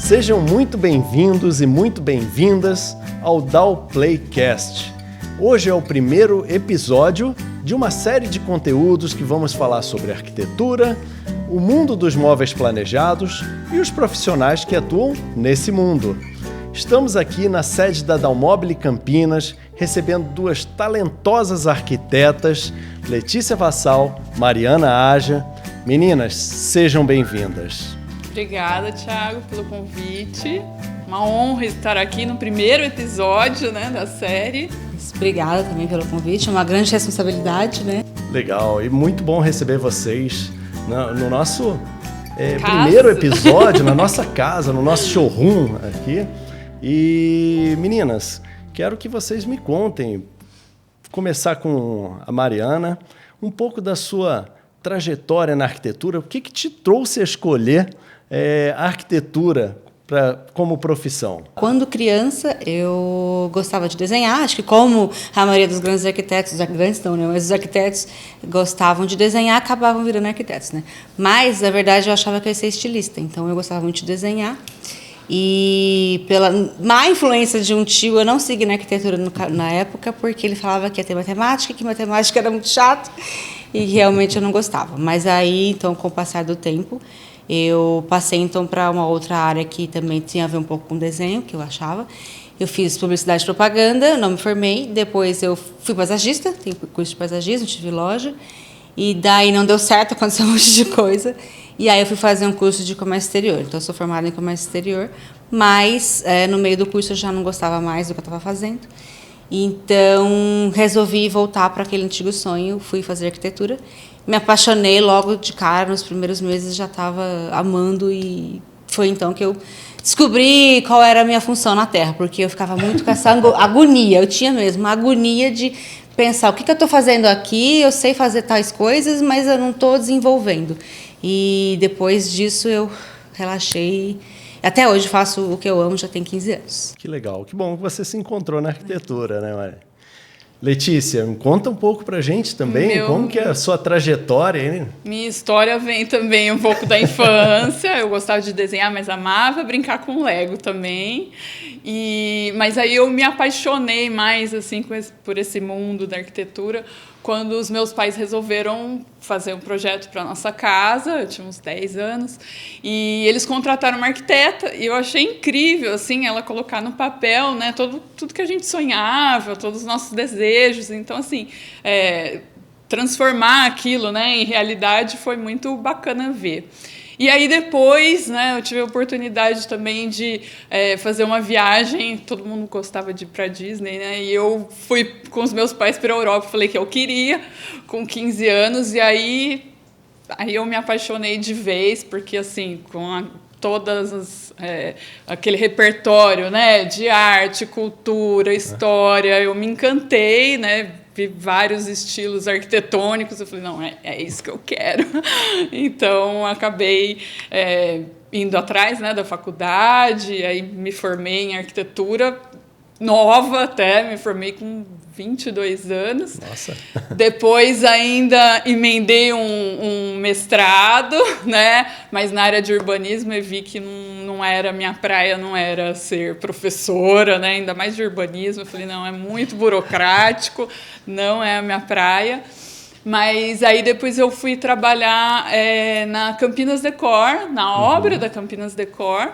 Sejam muito bem-vindos e muito bem-vindas ao Dow Playcast. Hoje é o primeiro episódio de uma série de conteúdos que vamos falar sobre arquitetura, o mundo dos móveis planejados e os profissionais que atuam nesse mundo. Estamos aqui na sede da Dalmobile Campinas, recebendo duas talentosas arquitetas, Letícia Vassal, Mariana Aja. Meninas, sejam bem-vindas. Obrigada, Thiago, pelo convite. Uma honra estar aqui no primeiro episódio, da série. Obrigada também pelo convite, é uma grande responsabilidade, Legal, e muito bom receber vocês no nosso primeiro episódio, na nossa casa, no nosso showroom aqui. E, meninas, quero que vocês me contem, começar com a Mariana, um pouco da sua trajetória na arquitetura. O que te trouxe a escolher a arquitetura como profissão? Quando criança, eu gostava de desenhar. Acho que como a maioria dos grandes arquitetos, mas os arquitetos gostavam de desenhar, acabavam virando arquitetos, Mas, na verdade, eu achava que eu ia ser estilista. Então, eu gostava muito de desenhar. E pela má influência de um tio, eu não segui na arquitetura na época, porque ele falava que ia ter matemática, que matemática era muito chato, e realmente eu não gostava. Mas aí, então, com o passar do tempo, eu passei então para uma outra área que também tinha a ver um pouco com desenho, que eu achava. Eu fiz publicidade e propaganda, não me formei. Depois eu fui paisagista, tenho curso de paisagismo, tive loja. E daí não deu certo, aconteceu um monte de coisa. E aí eu fui fazer um curso de comércio exterior. Então eu sou formada em comércio exterior, mas no meio do curso eu já não gostava mais do que eu estava fazendo. Então resolvi voltar para aquele antigo sonho, fui fazer arquitetura. Me apaixonei logo de cara, nos primeiros meses já estava amando, e foi então que eu descobri qual era a minha função na Terra, porque eu ficava muito com essa agonia, eu tinha mesmo uma agonia de pensar o que eu estou fazendo aqui, eu sei fazer tais coisas, mas eu não estou desenvolvendo. E depois disso eu relaxei. Até hoje faço o que eu amo, já tem 15 anos. Que legal, que bom que você se encontrou na arquitetura, Maria? Letícia, conta um pouco pra gente também, como que é a sua trajetória, hein? Minha história vem também um pouco da infância. Eu gostava de desenhar, mas amava brincar com Lego também. Mas aí eu me apaixonei mais assim, por esse mundo da arquitetura quando os meus pais resolveram fazer um projeto para a nossa casa. Eu tinha uns 10 anos, e eles contrataram uma arquiteta, e eu achei incrível assim, ela colocar no papel tudo que a gente sonhava, todos os nossos desejos. Então, assim, transformar aquilo em realidade foi muito bacana ver. E aí depois, eu tive a oportunidade também de fazer uma viagem. Todo mundo gostava de ir para a Disney, e eu fui com os meus pais para a Europa. Falei que eu queria, com 15 anos, e aí eu me apaixonei de vez, porque assim, com aquele repertório, de arte, cultura, história, eu me encantei, vi vários estilos arquitetônicos. Eu falei, não, é isso que eu quero. Então, acabei indo atrás da faculdade, aí me formei em arquitetura nova até, me formei com 22 anos. Nossa. Depois ainda emendei um mestrado, mas na área de urbanismo eu vi que não era minha praia, não era ser professora, ainda mais de urbanismo. Eu falei, não, é muito burocrático, não é a minha praia. Mas aí depois eu fui trabalhar na Campinas Decor, na obra da Campinas Decor.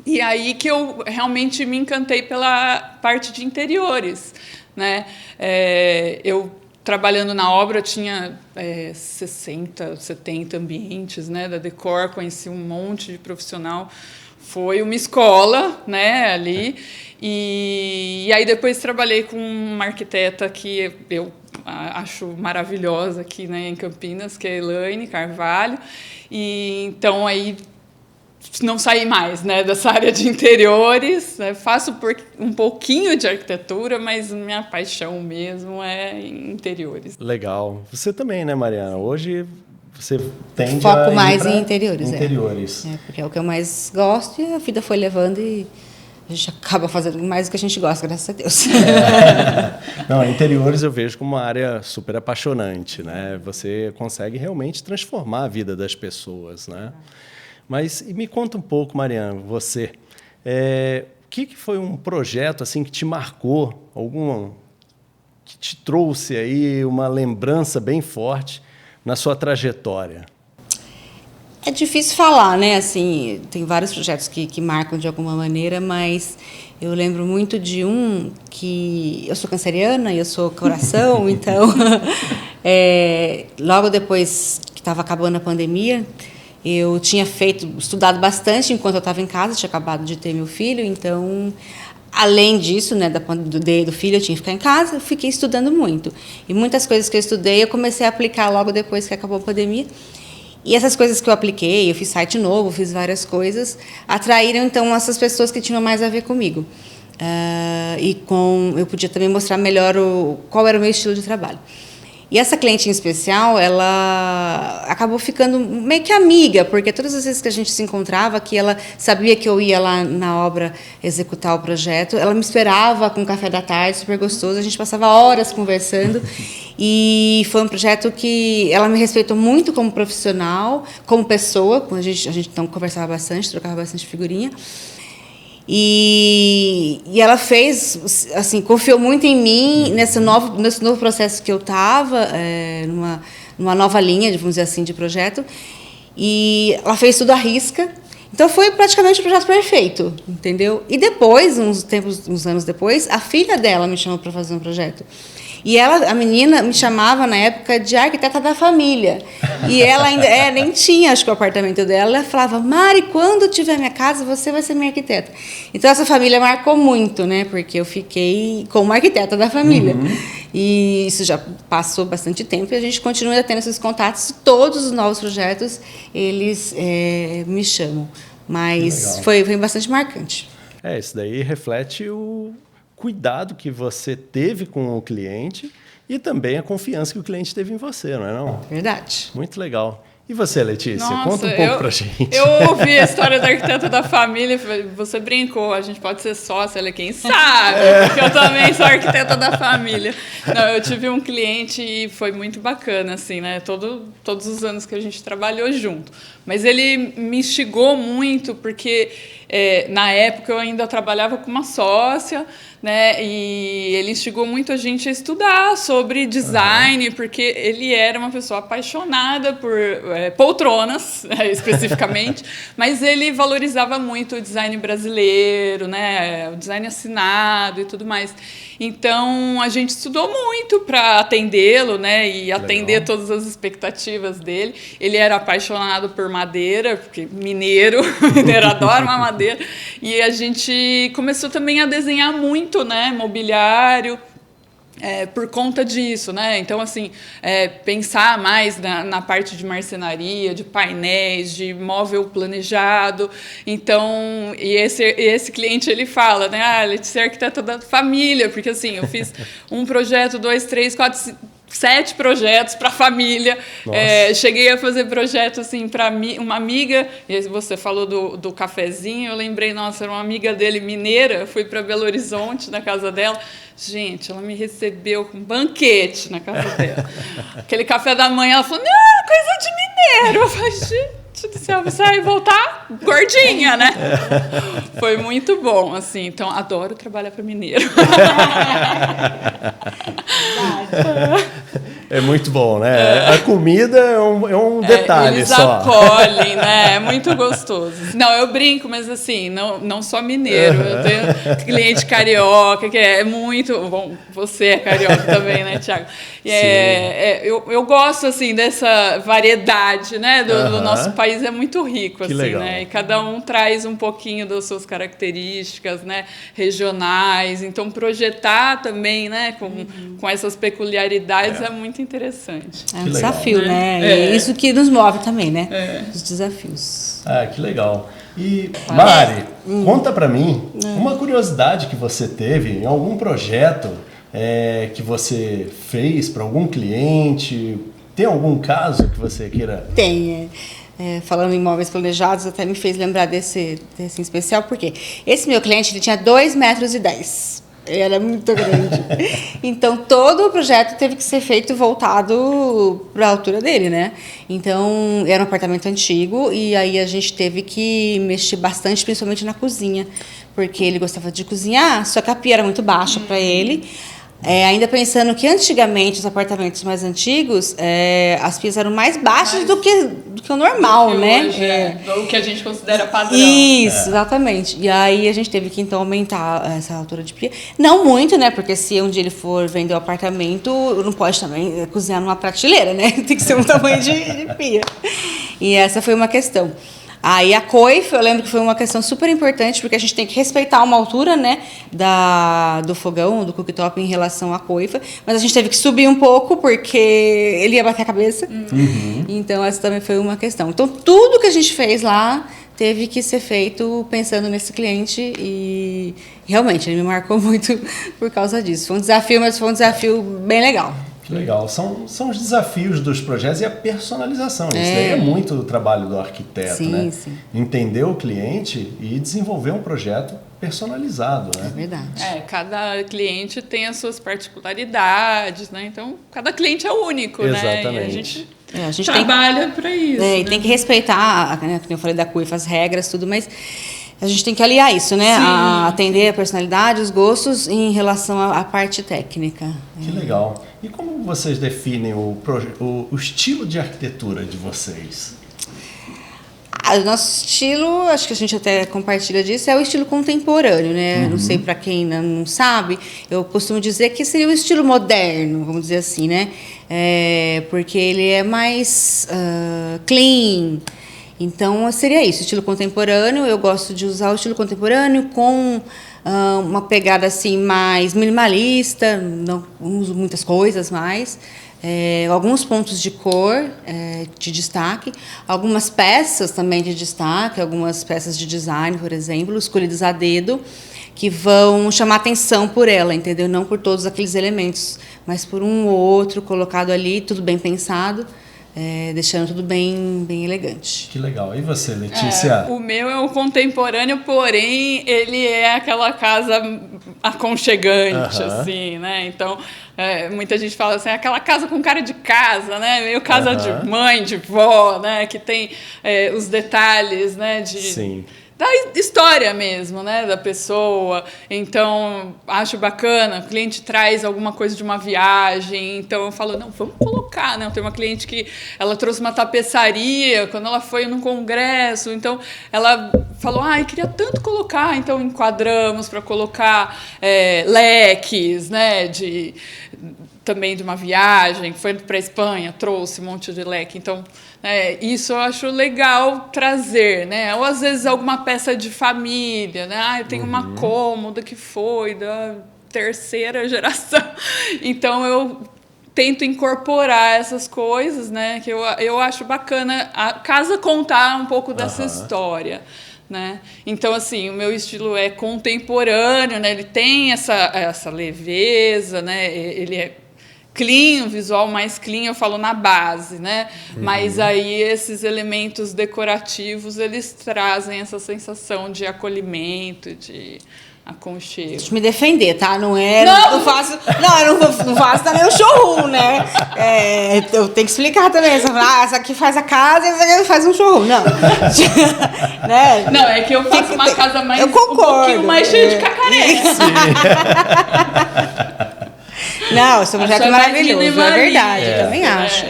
E aí que eu realmente me encantei pela parte de interiores, eu trabalhando na obra tinha 60, 70 ambientes, da Decor, conheci um monte de profissional. Foi uma escola, ali. E aí depois trabalhei com uma arquiteta que eu acho maravilhosa aqui, em Campinas, que é a Elaine Carvalho. E então aí não saí mais, dessa área de interiores. Faço um pouquinho de arquitetura, mas minha paixão mesmo é em interiores. Legal. Você também, Mariana? Hoje você tende foco mais em interiores. Interiores. Porque é o que eu mais gosto, e a vida foi levando, e a gente acaba fazendo mais do que a gente gosta, graças a Deus. Não, interiores eu vejo como uma área super apaixonante, Você consegue realmente transformar a vida das pessoas, Mas e me conta um pouco, Mariana, você, o que foi um projeto assim que te marcou, que te trouxe aí uma lembrança bem forte na sua trajetória? É difícil falar, né? Assim, tem vários projetos que marcam de alguma maneira, mas eu lembro muito de um que eu sou canceriana e eu sou coração, então logo depois que estava acabando a pandemia, eu tinha estudado bastante enquanto eu estava em casa, tinha acabado de ter meu filho, então além disso, né, do filho, eu tinha que ficar em casa, eu fiquei estudando muito. E muitas coisas que eu estudei, eu comecei a aplicar logo depois que acabou a pandemia. E essas coisas que eu apliquei, eu fiz site novo, fiz várias coisas, atraíram, então, essas pessoas que tinham mais a ver comigo. Eu podia também mostrar melhor qual era o meu estilo de trabalho. E essa cliente em especial, ela acabou ficando meio que amiga, porque todas as vezes que a gente se encontrava, que ela sabia que eu ia lá na obra executar o projeto, ela me esperava com um café da tarde, super gostoso, a gente passava horas conversando, e foi um projeto que ela me respeitou muito como profissional, como pessoa, a gente então conversava bastante, trocava bastante figurinha. E ela fez, assim, confiou muito em mim nesse novo processo que eu estava, numa nova linha, vamos dizer assim, de projeto. E ela fez tudo à risca. Então foi praticamente o projeto perfeito, entendeu? E depois, uns anos depois, a filha dela me chamou para fazer um projeto. E a menina me chamava na época de arquiteta da família. E ela ainda nem tinha, acho que o apartamento dela. Ela falava: Mari, quando tiver minha casa, você vai ser minha arquiteta. Então essa família marcou muito, né? Porque eu fiquei como arquiteta da família. Uhum. E isso já passou bastante tempo e a gente continua tendo esses contatos. Todos os novos projetos, eles me chamam. Mas foi bastante marcante. Isso daí reflete o cuidado que você teve com o cliente e também a confiança que o cliente teve em você, não é não? Verdade. Muito legal. E você, Letícia? Nossa, conta um pouco pra gente. Eu ouvi a história da arquiteta da família, você brincou, a gente pode ser sócia, quem sabe, porque eu também sou arquiteta da família. Não, eu tive um cliente e foi muito bacana, assim, né? Todos os anos que a gente trabalhou junto. Mas ele me instigou muito, porque na época eu ainda trabalhava com uma sócia, né? E ele instigou muito a gente a estudar sobre design, porque ele era uma pessoa apaixonada por poltronas, especificamente, mas ele valorizava muito o design brasileiro, né? O design assinado e tudo mais. Então, a gente estudou muito para atendê-lo, né? E atender todas as expectativas dele. Ele era apaixonado por madeira, porque mineiro adora uma madeira. E a gente começou também a desenhar muito, né? Mobiliário. Por conta disso, né? Então, assim, pensar mais na parte de marcenaria, de painéis, de móvel planejado. Então, e esse cliente, ele fala, né? Letícia é arquiteta da família, porque, assim, eu fiz um projeto, 2, 3, 4, 7 projetos para a família. Cheguei a fazer projeto assim para uma amiga. E você falou do cafezinho, eu lembrei, nossa, era uma amiga dele mineira. Fui para Belo Horizonte, na casa dela. Gente, ela me recebeu com um banquete na casa dela. Aquele café da manhã, ela falou: não, coisa de mineiro. Eu falei: gente do céu, você vai voltar gordinha, né? Foi muito bom, assim. Então, adoro trabalhar para mineiro. É muito bom, né? A comida é um detalhe eles só. Acolhem, né? É muito gostoso. Não, eu brinco, mas assim, não só mineiro. Eu tenho cliente carioca, que é muito... Bom, você é carioca também, né, Thiago? Eu gosto, assim, dessa variedade, né? Do nosso país é muito rico, assim, legal. né? E cada um traz um pouquinho das suas características, né? Regionais. Então, projetar também, né? Com essas peculiaridades é muito interessante. É um desafio, né? É isso que nos move também, né? Os desafios. Que legal. E, Mari, conta pra mim uma curiosidade que você teve em algum projeto que você fez para algum cliente. Tem algum caso que você queira... Tem. Falando em imóveis planejados, até me fez lembrar desse em especial, porque esse meu cliente ele tinha 2,10 metros. Era muito grande. Então, todo o projeto teve que ser feito voltado para a altura dele, né? Então, era um apartamento antigo e aí a gente teve que mexer bastante, principalmente na cozinha, porque ele gostava de cozinhar, só que a pia era muito baixa para ele. Ainda pensando que antigamente, os apartamentos mais antigos, as pias eram mais baixas do que o normal, né? Hoje, o que a gente considera padrão. Isso, exatamente. E aí a gente teve que então aumentar essa altura de pia. Não muito, né? Porque se um dia ele for vender o apartamento, não pode também cozinhar numa prateleira, né? Tem que ser um tamanho de pia. E essa foi uma questão. Aí a coifa, eu lembro que foi uma questão super importante, porque a gente tem que respeitar uma altura, né, do fogão, do cooktop em relação à coifa, mas a gente teve que subir um pouco, porque ele ia bater a cabeça. Uhum. Então, essa também foi uma questão. Então, tudo que a gente fez lá teve que ser feito pensando nesse cliente e realmente ele me marcou muito por causa disso. Foi um desafio, mas foi um desafio bem legal. Legal. São os desafios dos projetos e a personalização. Isso daí é muito o trabalho do arquiteto, sim, né? Sim. Entender o cliente e desenvolver um projeto personalizado, né? É verdade. Cada cliente tem as suas particularidades, né? Então, cada cliente é único, exatamente, né? E a gente trabalha para isso. E tem que respeitar, né, como eu falei da CUIF, as regras, tudo, mas a gente tem que aliar isso, né? Atender a personalidade, os gostos em relação à parte técnica. Que legal. E como vocês definem o estilo de arquitetura de vocês? O nosso estilo, acho que a gente até compartilha disso, é o estilo contemporâneo, né? Não sei para quem não sabe, eu costumo dizer que seria o estilo moderno, vamos dizer assim, né? Porque ele é mais clean. Então, seria isso, estilo contemporâneo. Eu gosto de usar o estilo contemporâneo com uma pegada assim mais minimalista, não uso muitas coisas mais. Alguns pontos de cor de destaque, algumas peças também de destaque, algumas peças de design, por exemplo, escolhidas a dedo, que vão chamar atenção por ela, entendeu? Não por todos aqueles elementos, mas por um ou outro colocado ali, tudo bem pensado. Deixando tudo bem elegante. Que legal. E você, Letícia? O meu é o contemporâneo, porém, ele é aquela casa aconchegante, assim, né? Então, muita gente fala assim, aquela casa com cara de casa, né? Meio casa de mãe, de vó, né? Que tem os detalhes, né? Sim. Da história mesmo, né, da pessoa. Então, acho bacana, o cliente traz alguma coisa de uma viagem, então eu falo, não, vamos colocar, né? Tem uma cliente que ela trouxe uma tapeçaria quando ela foi num congresso, então ela falou, queria tanto colocar, então enquadramos para colocar leques, né, também de uma viagem, foi para a Espanha, trouxe um monte de leque, então isso eu acho legal trazer, né? Ou às vezes alguma peça de família, né? Eu tenho uma cômoda que foi da terceira geração, então eu tento incorporar essas coisas, né? Que eu acho bacana a casa contar um pouco dessa história. Né? Então, assim, o meu estilo é contemporâneo, né? Ele tem essa leveza, né? Ele é clean, o visual mais clean, eu falo na base, né? Mas aí esses elementos decorativos, eles trazem essa sensação de acolhimento, de aconchego. Deixa eu me defender, tá? Não faço também o showroom, né? Eu tenho que explicar também. Essa aqui faz a casa e essa aqui faz um showroom. Não. Né? Não, é que eu faço uma casa mais, eu concordo, um pouquinho mais cheia de cacaré. Não, esse projeto é maravilhoso, é verdade, eu também acho.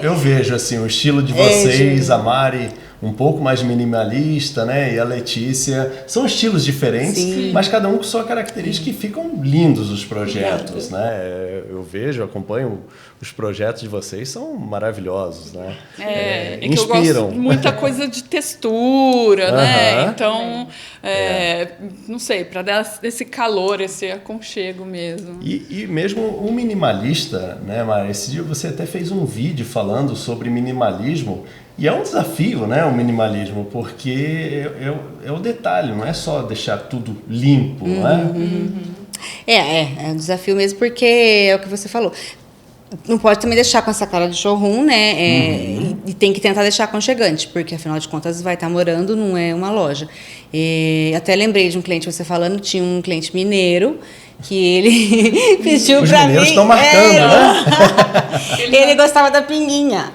Eu vejo assim, o estilo de vocês, a Mari um pouco mais minimalista, né? E a Letícia, são estilos diferentes, mas cada um com sua característica e ficam lindos os projetos, né? Eu vejo, acompanho os projetos de vocês, são maravilhosos, né? Inspiram. Que eu gosto de muita coisa de textura, né? Então, não sei, para dar esse calor, esse aconchego mesmo. E mesmo o minimalista, né, Mari? Esse dia você até fez um vídeo falando sobre minimalismo. E é um desafio, né, o minimalismo, porque é o detalhe, não é só deixar tudo limpo, né? É um desafio mesmo, porque é o que você falou. não pode também deixar com essa cara de showroom, né? E tem que tentar deixar aconchegante, porque afinal de contas vai estar morando, não é uma loja. Até lembrei de um cliente, você falando, tinha um cliente mineiro que ele pediu para mim. Os mineiros estão marcando, né? Ele gostava da pinguinha.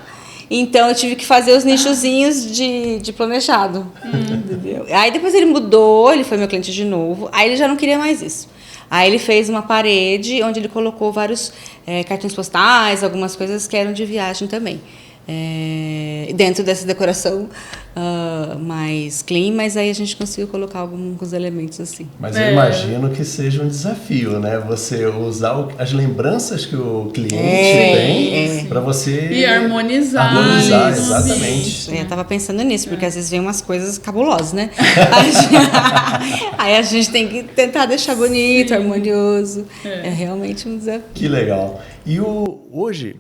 Então eu tive que fazer os nichozinhos de planejado. Entendeu? Aí depois ele mudou, ele foi meu cliente de novo. Aí ele já não queria mais isso. Aí ele fez uma parede onde ele colocou vários cartões postais, algumas coisas que eram de viagem também. Dentro dessa decoração mais clean, mas aí a gente conseguiu colocar alguns elementos assim. Mas eu imagino que seja um desafio, né? Você usar as lembranças que o cliente tem para você... E harmonizar exatamente. Eu estava pensando nisso, porque às vezes vem umas coisas cabulosas, né? Aí a gente tem que tentar deixar bonito, harmonioso. É realmente um desafio. Que legal. E hoje...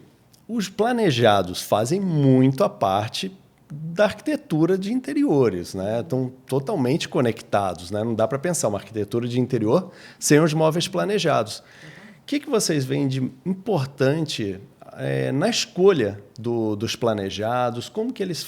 Os planejados fazem muito a parte da arquitetura de interiores, né? Estão totalmente conectados, né? Não dá para pensar uma arquitetura de interior sem os móveis planejados. O que vocês veem de importante na escolha dos planejados? Como que eles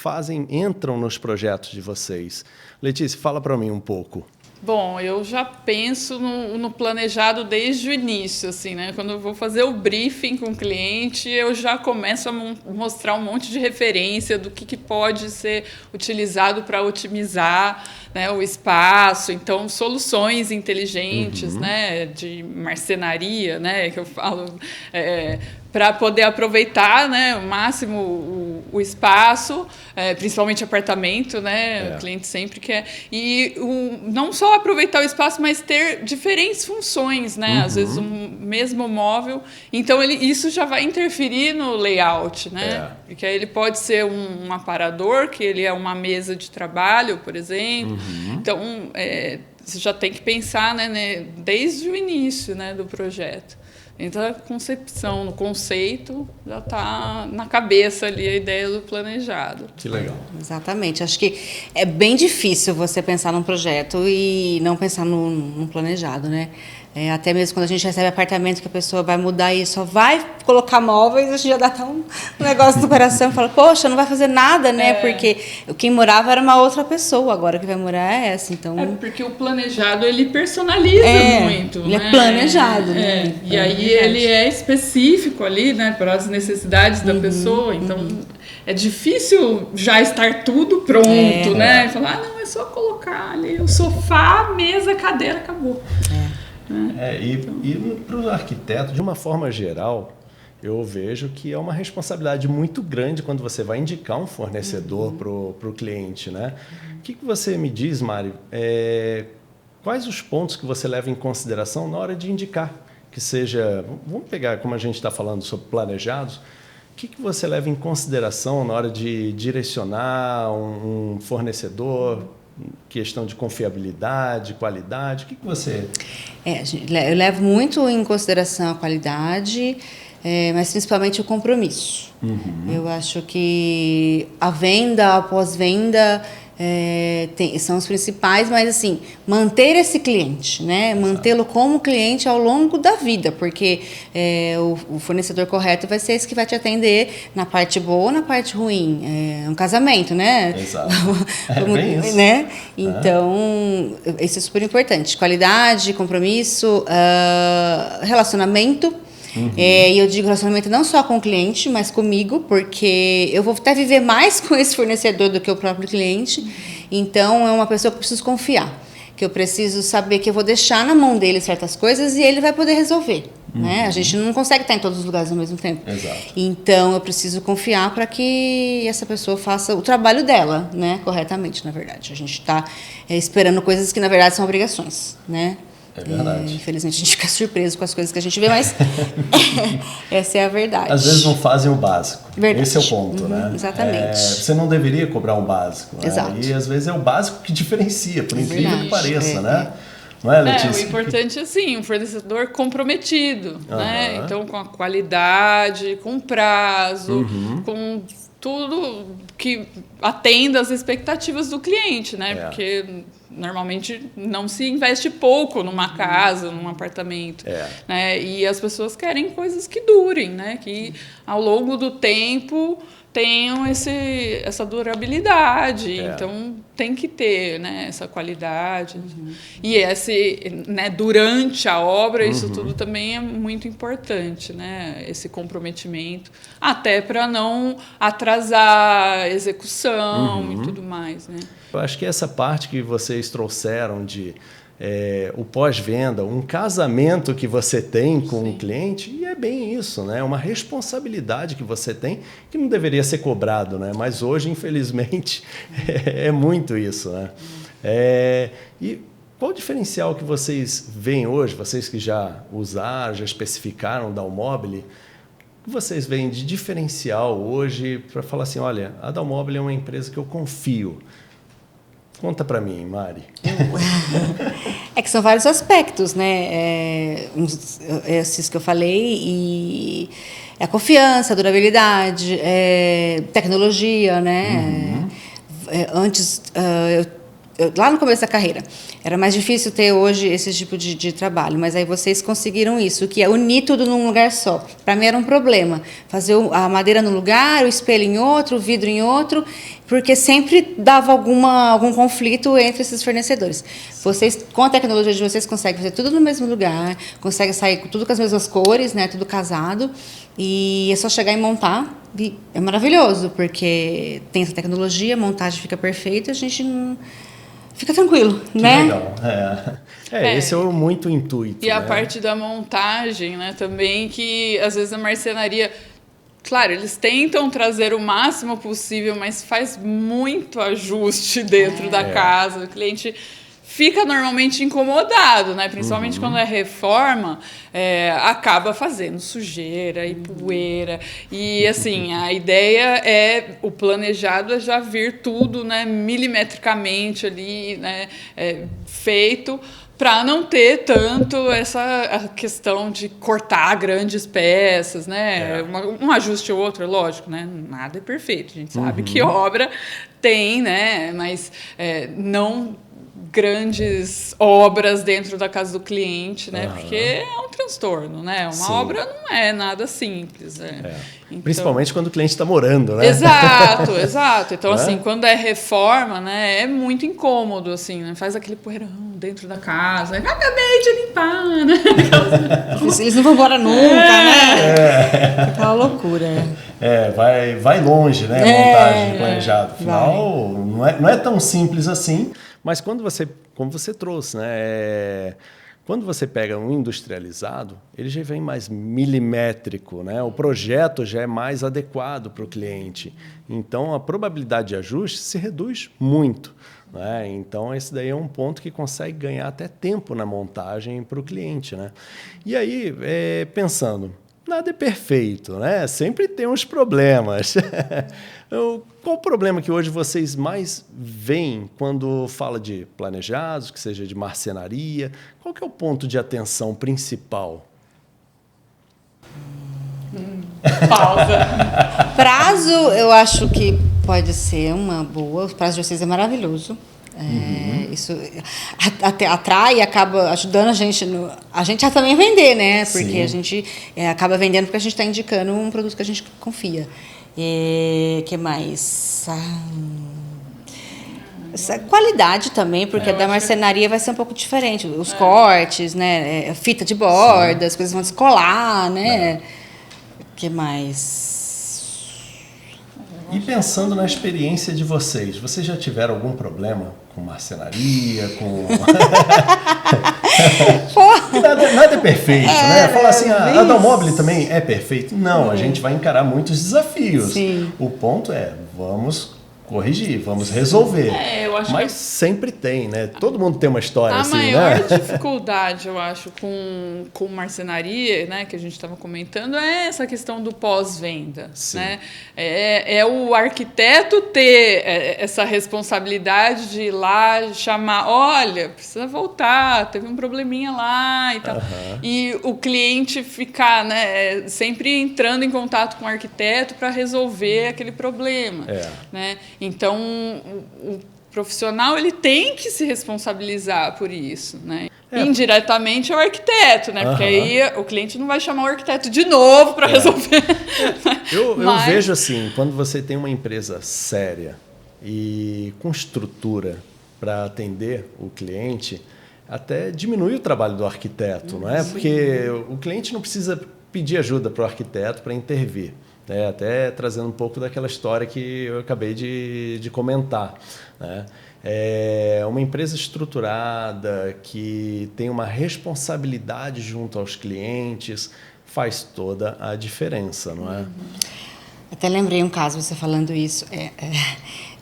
entram nos projetos de vocês? Letícia, fala para mim um pouco. Bom, eu já penso no planejado desde o início, assim, né? Quando eu vou fazer o briefing com o cliente, eu já começo a mostrar um monte de referência do que pode ser utilizado para otimizar, né, o espaço. Então, soluções inteligentes, né, de marcenaria, né, que eu falo, para poder aproveitar, né, o máximo o espaço, principalmente apartamento, né? O cliente sempre quer. E não só aproveitar o espaço, mas ter diferentes funções, né? Às vezes um mesmo móvel. Então, isso já vai interferir no layout, né? Porque aí ele pode ser um aparador, que ele é uma mesa de trabalho, por exemplo. Então, você já tem que pensar, né, desde o início, né, do projeto. Então, a concepção, no conceito, já está na cabeça ali a ideia do planejado. Que legal. Exatamente. Acho que é bem difícil você pensar num projeto e não pensar num planejado, né? Até mesmo quando a gente recebe apartamento que a pessoa vai mudar e só vai colocar móveis, a gente já dá até um negócio do coração e fala, poxa, não vai fazer nada, né? Porque quem morava era uma outra pessoa, agora que vai morar é essa. Então... porque o planejado, ele personaliza muito. Ele né? É planejado, né? E aí ele é específico ali, né, para as necessidades da pessoa. Então, é difícil já estar tudo pronto, né? Falar, não, é só colocar ali o sofá, mesa, cadeira, acabou. E para o arquiteto, de uma forma geral, eu vejo que é uma responsabilidade muito grande quando você vai indicar um fornecedor para o cliente, né? O que você me diz, Mari? Quais os pontos que você leva em consideração na hora de indicar? Que seja, vamos pegar como a gente está falando sobre planejados, o que você leva em consideração na hora de direcionar um fornecedor? Questão de confiabilidade, qualidade, o que você... Eu levo muito em consideração a qualidade, mas principalmente o compromisso. Eu acho que a venda, a pós-venda, são os principais, mas assim, manter esse cliente, né? Mantê-lo como cliente ao longo da vida, porque o fornecedor correto vai ser esse que vai te atender na parte boa ou na parte ruim. É um casamento, né? Exato. Bem isso. Né? Então, isso é super importante. Qualidade, compromisso, relacionamento. E eu digo relacionamento não só com o cliente, mas comigo, porque eu vou até viver mais com esse fornecedor do que o próprio cliente. Então, é uma pessoa que eu preciso confiar, que eu preciso saber que eu vou deixar na mão dele certas coisas e ele vai poder resolver. Né? A gente não consegue estar em todos os lugares ao mesmo tempo. Exato. Então, eu preciso confiar para que essa pessoa faça o trabalho dela, né? Corretamente, na verdade. A gente está esperando coisas que, na verdade, são obrigações, né? É verdade. Infelizmente, a gente fica surpreso com as coisas que a gente vê, mas essa é a verdade. Às vezes não fazem o básico. Verdade. Esse é o ponto, né? Exatamente. Você não deveria cobrar um básico. Né? Exato. E às vezes é o básico que diferencia, por incrível Verdade. que pareça, né? Não é, Letícia? O importante é, assim, um fornecedor comprometido, né? Então, com a qualidade, com o prazo, com tudo que atenda às expectativas do cliente, né? Porque normalmente não se investe pouco numa casa, num apartamento, né? E as pessoas querem coisas que durem, né? Que ao longo do tempo tenham essa durabilidade. Então tem que ter, né, essa qualidade. E né, durante a obra, isso tudo também é muito importante, né? Esse comprometimento, até para não atrasar a execução e tudo mais, né? Eu acho que essa parte que vocês trouxeram de o pós-venda, um casamento que você tem com o cliente, e é bem isso, né? Uma responsabilidade que você tem que não deveria ser cobrado, né? Mas hoje, infelizmente, é muito isso, né? E qual o diferencial que vocês veem hoje, vocês que já usaram, já especificaram da Dalmobile, o que vocês veem de diferencial hoje para falar assim, olha, a Dalmobile é uma empresa que eu confio. Conta para mim, Mari. É que são vários aspectos, né? Esses que eu falei, e a confiança, a durabilidade, tecnologia, né? Antes, lá no começo da carreira, era mais difícil ter hoje esse tipo de trabalho, mas aí vocês conseguiram isso, que é unir tudo num lugar só. Para mim era um problema, fazer a madeira num lugar, o espelho em outro, o vidro em outro, porque sempre dava algum conflito entre esses fornecedores. Vocês, com a tecnologia de vocês, conseguem fazer tudo no mesmo lugar, conseguem sair tudo com as mesmas cores, né, tudo casado, e é só chegar e montar, e é maravilhoso, porque tem essa tecnologia, a montagem fica perfeita, a gente não... Fica tranquilo, que né? Legal. Esse é muito intuito. E a parte da montagem, né, também, que às vezes a marcenaria... Claro, eles tentam trazer o máximo possível, mas faz muito ajuste dentro da casa. O cliente fica normalmente incomodado, né? Principalmente quando é reforma, acaba fazendo sujeira e poeira. E, assim, a ideia o planejado é já vir tudo, né, milimetricamente ali, né, feito, para não ter tanto essa questão de cortar grandes peças, né? Um ajuste ou outro, é lógico, né? Nada é perfeito. A gente sabe que obra tem, né? Mas não grandes obras dentro da casa do cliente, né? Porque é um transtorno, né? Uma obra não é nada simples, né? Então, principalmente quando o cliente está morando, né? Exato. Então, assim, quando é reforma, né, é muito incômodo, assim, né? Faz aquele poeirão dentro da casa. Acabei de limpar, né? Eles não vão embora nunca, né? Fica uma loucura. Vai longe, né? A montagem planejada. Afinal, não é tão simples assim, mas como você trouxe, né? Quando você pega um industrializado, ele já vem mais milimétrico, né? O projeto já é mais adequado para o cliente. Então, a probabilidade de ajuste se reduz muito, né? Então, esse daí é um ponto que consegue ganhar até tempo na montagem para o cliente, né? E aí, pensando, nada é perfeito, né? Sempre tem uns problemas. Qual o problema que hoje vocês mais veem quando fala de planejados, que seja de marcenaria? Qual que é o ponto de atenção principal? Pausa. Prazo, eu acho que pode ser uma boa. O prazo de vocês é maravilhoso. Isso até atrai e acaba ajudando a gente a também a vender, né? Porque Sim. a gente acaba vendendo porque a gente está indicando um produto que a gente confia. Que mais? Essa qualidade também, porque da marcenaria vai ser um pouco diferente. Os cortes, né? Fita de borda, Sim. as coisas vão descolar, né? Que mais? E pensando na experiência de vocês já tiveram algum problema com marcenaria, com... nada é perfeito, né? Falar assim, a Dalmobile também é perfeito. Não, a gente vai encarar muitos desafios. Sim. O ponto vamos corrigir, vamos resolver. Eu acho Mas sempre tem, né? Todo mundo tem uma história assim, né? A maior dificuldade, eu acho, com marcenaria, né, que a gente estava comentando, é essa questão do pós-venda, né? É o arquiteto ter essa responsabilidade de ir lá chamar, olha, precisa voltar, teve um probleminha lá e tal. E o cliente ficar, né, sempre entrando em contato com o arquiteto para resolver aquele problema, né? Então, profissional ele tem que se responsabilizar por isso, né? Indiretamente é o arquiteto, né? Porque aí o cliente não vai chamar o arquiteto de novo para resolver. Eu vejo assim, quando você tem uma empresa séria e com estrutura para atender o cliente, até diminui o trabalho do arquiteto, não é? Sim. Porque o cliente não precisa pedir ajuda para o arquiteto para intervir. Até trazendo um pouco daquela história que eu acabei de comentar, né? Uma empresa estruturada que tem uma responsabilidade junto aos clientes faz toda a diferença, não é? Até lembrei um caso, você falando isso,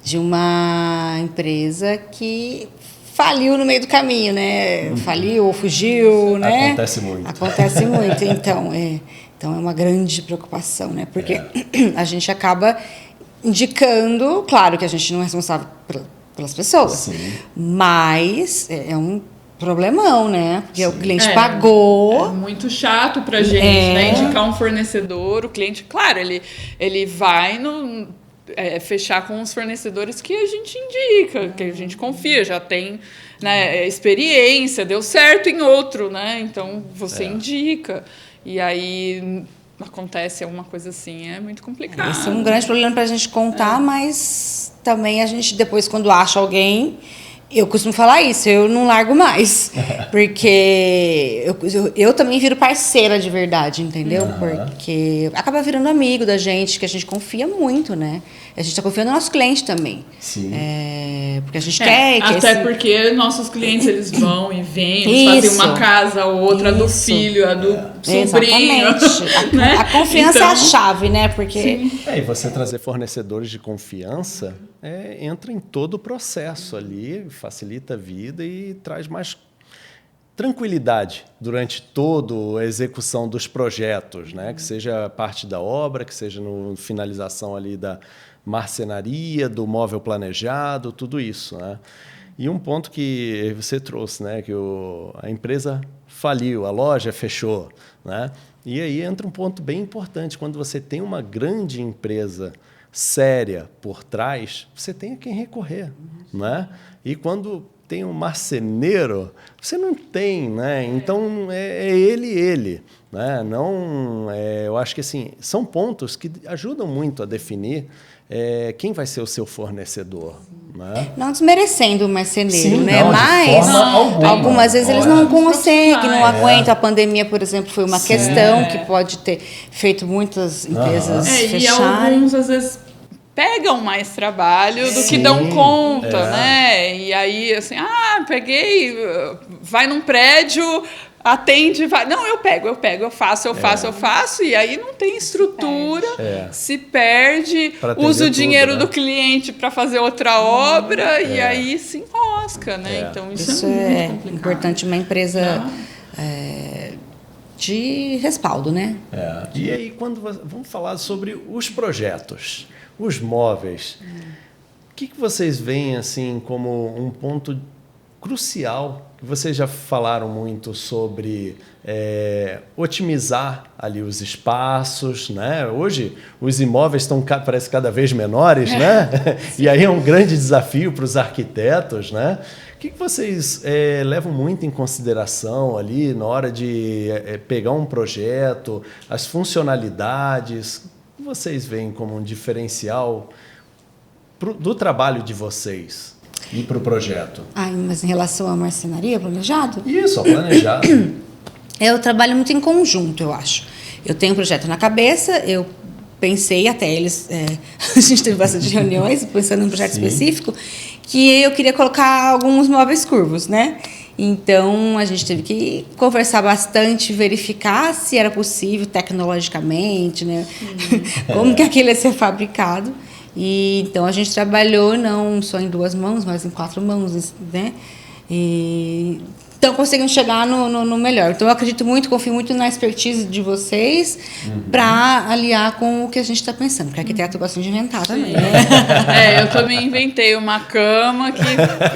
de uma empresa que faliu no meio do caminho, né? Faliu ou fugiu, né? Acontece muito. Acontece muito, então é uma grande preocupação, né? Porque a gente acaba indicando, claro que a gente não é responsável pelas pessoas, Sim. mas é um problemão, né? Porque o cliente pagou. É muito chato pra gente, né? Indicar um fornecedor, o cliente, claro, ele vai fechar com os fornecedores que a gente indica, que a gente confia, já tem, né, experiência, deu certo em outro, né? Então você indica. E aí acontece alguma coisa assim, é muito complicado. Esse é um grande problema para a gente contar, mas também a gente, depois, quando acha alguém, eu costumo falar isso, eu não largo mais. Porque eu também viro parceira de verdade, entendeu? Porque acaba virando amigo da gente, que a gente confia muito, né? A gente está confiando no nosso cliente também. Sim. Porque a gente quer... Até porque nossos clientes, eles vão e vêm, eles fazem uma casa, outra do filho, a do sobrinho. Exatamente. Né? A confiança é a chave, né? Porque... E você trazer fornecedores de confiança entra em todo o processo ali, facilita a vida e traz mais tranquilidade durante toda a execução dos projetos, né? Que seja parte da obra, que seja na finalização ali da marcenaria, do móvel planejado, tudo isso, né? E um ponto que você trouxe, né? Que a empresa faliu, a loja fechou, né? E aí entra um ponto bem importante. Quando você tem uma grande empresa séria por trás, você tem a quem recorrer, né? E quando tem um marceneiro, você não tem, né? Então é ele, né? Não, eu acho que assim são pontos que ajudam muito a definir quem vai ser o seu fornecedor, né? Não desmerecendo o marceneiro, Sim, né? não, Mas algumas vezes eles não conseguem, não aguentam. A pandemia, por exemplo, foi uma questão que pode ter feito muitas empresas fecharem. E alguns, às vezes, pegam mais trabalho do que dão conta, né? E aí, assim, peguei, vai num prédio, atende, vai. Não, eu pego, eu faço, e aí não tem estrutura, se perde, usa o dinheiro do cliente para fazer outra obra, e aí se enrosca, né? Então, isso é muito complicado. Importante uma empresa de respaldo, né? E aí, vamos falar sobre os projetos, os móveis. O que vocês veem assim como um ponto crucial? Vocês já falaram muito sobre otimizar ali os espaços, né? Hoje os imóveis estão parece cada vez menores, né? E aí é um grande desafio para os arquitetos, né? O que vocês levam muito em consideração ali na hora de pegar um projeto, as funcionalidades? O que vocês veem como um diferencial do trabalho de vocês e para o projeto? Mas em relação à marcenaria, planejado? Isso, planejado. Eu trabalho muito em conjunto, eu acho. Eu tenho um projeto na cabeça, eu pensei até eles... a gente teve bastante reuniões pensando em um projeto específico, que eu queria colocar alguns móveis curvos, né? Então, a gente teve que conversar bastante, verificar se era possível tecnologicamente, né? Como que aquilo ia ser fabricado. E, então, a gente trabalhou não só em 2 mãos, mas em 4 mãos, né? Então, conseguimos chegar no melhor. Então, eu confio muito na expertise de vocês para aliar com o que a gente está pensando. Porque arquiteto gosta de inventar também, né? Eu também inventei uma cama que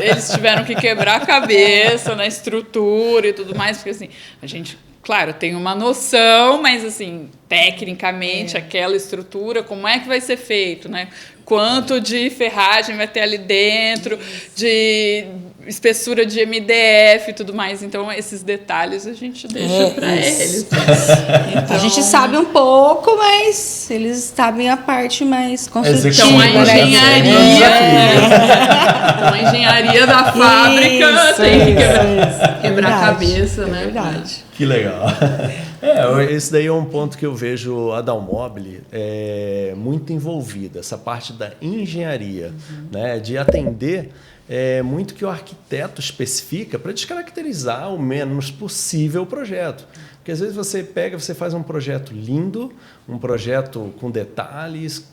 eles tiveram que quebrar a cabeça na estrutura e tudo mais, porque assim, a gente claro, tem uma noção, mas assim, tecnicamente, aquela estrutura, como é que vai ser feito, né? Quanto de ferragem vai ter ali dentro, de espessura de MDF e tudo mais. Então, esses detalhes a gente deixa para eles. Então, a gente sabe um pouco, mas eles sabem a parte mais construtiva. Então, a engenharia da fábrica tem que quebrar a cabeça, né? Verdade. Que legal. Esse daí é um ponto que eu vejo a Dalmobile muito envolvida, essa parte da engenharia, né, de atender muito que o arquiteto especifica para descaracterizar o menos possível o projeto. Porque às vezes você faz um projeto lindo, um projeto com detalhes,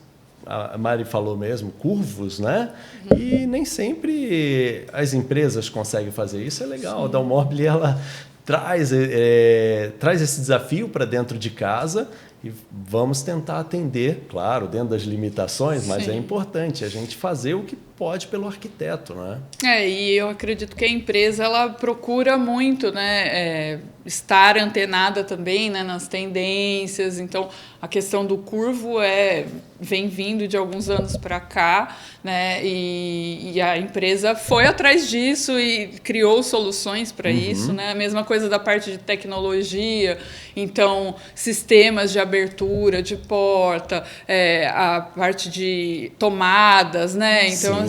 a Mari falou mesmo, curvos, né? E nem sempre as empresas conseguem fazer isso. É legal. A Dalmobile, ela traz esse desafio para dentro de casa e vamos tentar atender, claro, dentro das limitações, mas é importante a gente fazer o que pode pelo arquiteto, né? E eu acredito que a empresa ela procura muito, né, estar antenada também, né, nas tendências. Então, a questão do curvo vem vindo de alguns anos para cá, né, e a empresa foi atrás disso e criou soluções para isso, né? A mesma coisa da parte de tecnologia, então sistemas de abertura de porta, a parte de tomadas, né? Então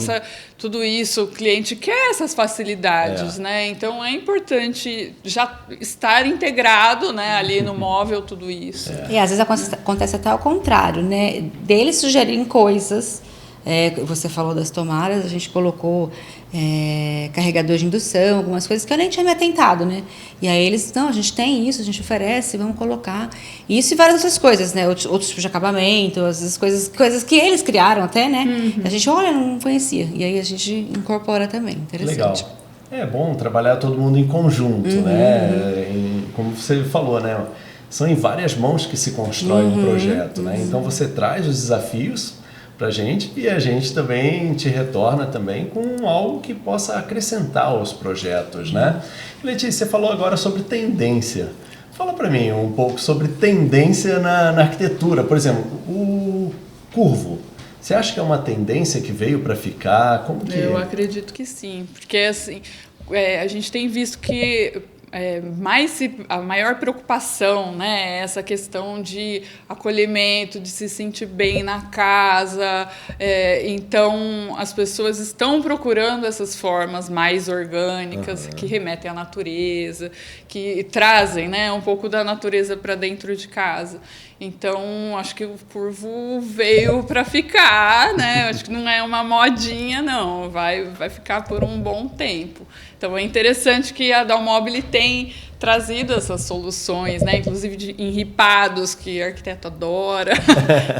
tudo isso, o cliente quer essas facilidades, né? Então é importante já estar integrado, né, ali no móvel, tudo isso. E às vezes acontece até ao contrário, né? Deles sugerirem coisas. Você falou das tomadas, a gente colocou carregador de indução, algumas coisas que eu nem tinha me atentado, né? E aí eles, não, a gente tem isso, a gente oferece, vamos colocar. Isso e várias outras coisas, né? Outros tipos de acabamento, as coisas que eles criaram até, né? A gente, olha, não conhecia. E aí a gente incorpora também, interessante. Legal. É bom trabalhar todo mundo em conjunto, né? Como você falou, né? São em várias mãos que se constrói um projeto, né? Então você traz os desafios para a gente e a gente também te retorna também com algo que possa acrescentar aos projetos, né? Letícia, você falou agora sobre tendência. Fala para mim um pouco sobre tendência na arquitetura. Por exemplo, o curvo. Você acha que é uma tendência que veio para ficar? Como que Eu acredito que sim, porque assim, a gente tem visto que a maior preocupação, né, é essa questão de acolhimento, de se sentir bem na casa. Então, as pessoas estão procurando essas formas mais orgânicas, que remetem à natureza, que trazem, né, um pouco da natureza para dentro de casa. Então, acho que o curvo veio para ficar, né? Acho que não é uma modinha, não. Vai ficar por um bom tempo. Então, é interessante que a Dalmobile tem trazido essas soluções, né? Inclusive em ripados, que o arquiteto adora.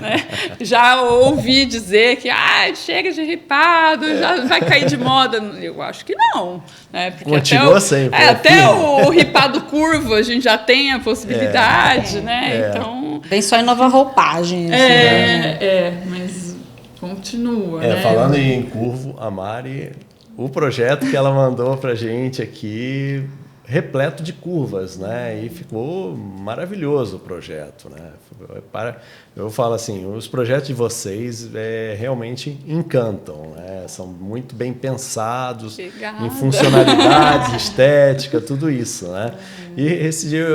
Né? Já ouvi dizer que chega de ripado, já vai cair de moda. Eu acho que não. Né? Porque continua sempre. Até o ripado curvo a gente já tem a possibilidade, né? Então, vem só em nova roupagem. Mas continua. Né? Falando em curvo, a Mari, o projeto que ela mandou pra gente aqui, repleto de curvas, né? E ficou maravilhoso o projeto, né? Eu falo assim, os projetos de vocês realmente encantam, né? São muito bem pensados. Obrigada. Em funcionalidades, estética, tudo isso, né? E esse dia